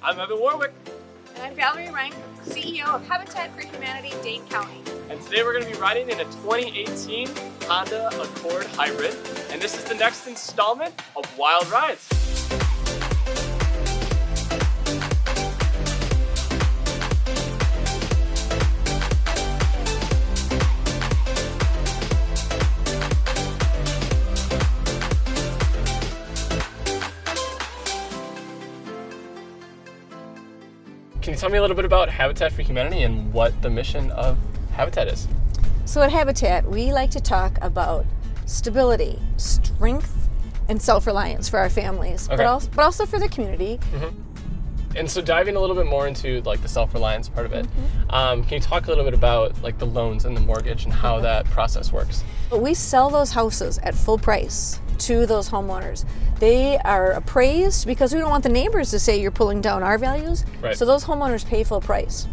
I'm Evan Warwick. And I'm Valerie Rank, CEO of Habitat for Humanity, Dane County. And today we're going to be riding in a 2018 Honda Accord Hybrid. And this is the next installment of Wilde Rides. Can you tell me a little bit about Habitat for Humanity and what the mission of Habitat is? So at Habitat, we like to talk about stability, strength, and self-reliance for our families, Okay. but also for the community. And so diving a little bit more into like the self-reliance part of it, can you talk a little bit about like the loans and the mortgage and how that process works? But we sell those houses at full price to those homeowners. They are appraised because we don't want the neighbors to say you're pulling down our values. Right. So those homeowners pay full price.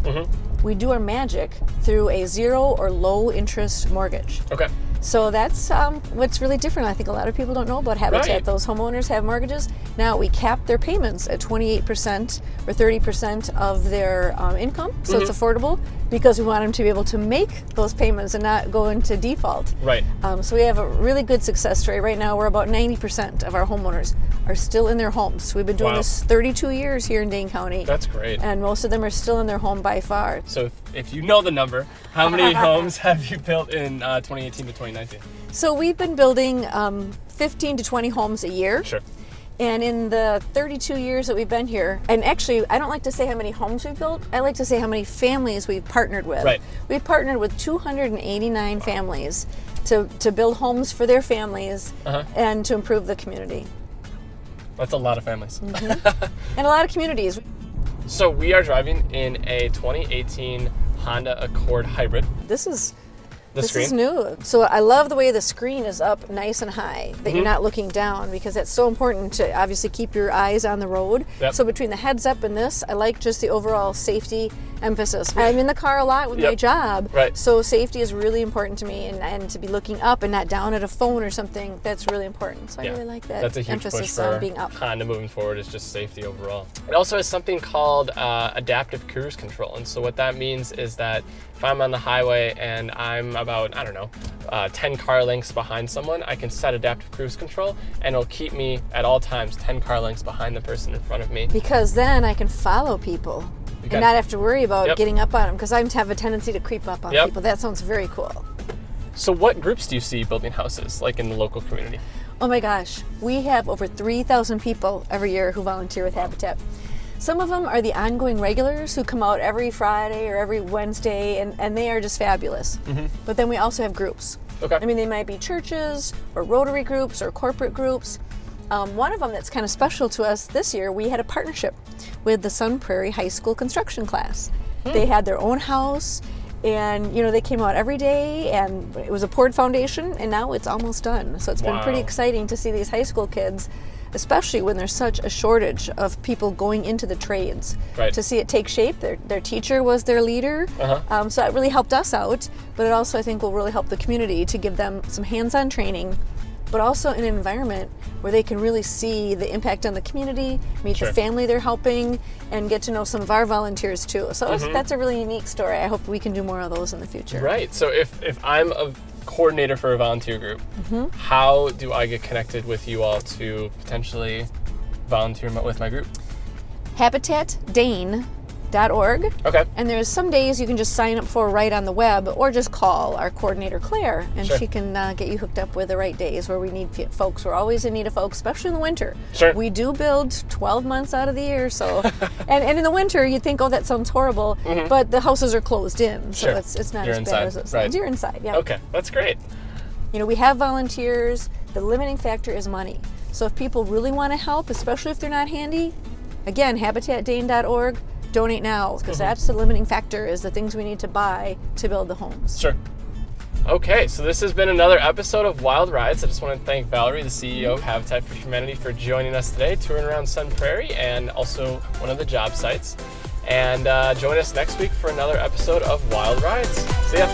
We do our magic through a zero or low interest mortgage. Okay. So that's what's really different. I think a lot of people don't know about Habitat. Right. Those homeowners have mortgages. Now we cap their payments at 28% or 30% of their income, so it's affordable because we want them to be able to make those payments and not go into default. Right. So we have a really good success rate. Right now we're about 90% of our homeowners are still in their homes. We've been doing this 32 years here in Dane County. That's great. And most of them are still in their home by far. So if you know the number, how many homes have you built in 2018 to 2019? So we've been building 15 to 20 homes a year. Sure. And in the 32 years that we've been here, and actually I don't like to say how many homes we've built, I like to say how many families we've partnered with. Right. We've partnered with 289 families to build homes for their families and to improve the community. That's a lot of families. And a lot of communities. So we are driving in a 2018 Honda Accord Hybrid. This is Screen? new. So I love the way the screen is up nice and high, that you're not looking down, because that's so important to obviously keep your eyes on the road. Yep. So between the heads up and this, I like just the overall safety emphasis. I'm in the car a lot with my job, Right. so safety is really important to me, and to be looking up and not down at a phone or something, that's really important. So I really like that That's a huge emphasis push for on being up. Honda moving forward, is just safety overall. It also has something called adaptive cruise control. And so what that means is that if I'm on the highway and I'm about, 10 car lengths behind someone, I can set adaptive cruise control and it'll keep me at all times 10 car lengths behind the person in front of me. Because then I can follow people and not have to worry about getting up on them, because I have a tendency to creep up on people. That sounds very cool. So what groups do you see building houses like in the local community? Oh my gosh, we have over 3,000 people every year who volunteer with Habitat. Some of them are the ongoing regulars who come out every Friday or every Wednesday, and they are just fabulous. But then we also have groups. Okay. I mean, they might be churches or Rotary groups or corporate groups. One of them that's kind of special to us this year, we had a partnership with the Sun Prairie High School construction class. They had their own house, and they came out every day, and it was a poured foundation, and now it's almost done. So it's been pretty exciting to see these high school kids, especially when there's such a shortage of people going into the trades, to see it take shape. Their teacher was their leader, so it really helped us out, but it also I think will really help the community to give them some hands-on training, but also in an environment where they can really see the impact on the community, meet the family they're helping, and get to know some of our volunteers too. So that's a really unique story. I hope we can do more of those in the future. Right, so if I'm a coordinator for a volunteer group, how do I get connected with you all to potentially volunteer with my group? HabitatDane.org. Okay. And there's some days you can just sign up for right on the web, or just call our coordinator Claire, and she can get you hooked up with the right days where we need folks. We're always in need of folks, especially in the winter. Sure. We do build 12 months out of the year, so and in the winter you'd think, oh, that sounds horrible, but the houses are closed in, so it's not as bad as it sounds. You're inside, yeah. Okay, that's great. We have volunteers. The limiting factor is money. So if people really want to help, especially if they're not handy, again, HabitatDane.org. Donate now, because that's the limiting factor, is the things we need to buy to build the homes. Sure. Okay, so this has been another episode of Wilde Rides. I just want to thank Valerie, the CEO of Habitat for Humanity, for joining us today, touring around Sun Prairie and also one of the job sites. And join us next week for another episode of Wilde Rides. See ya.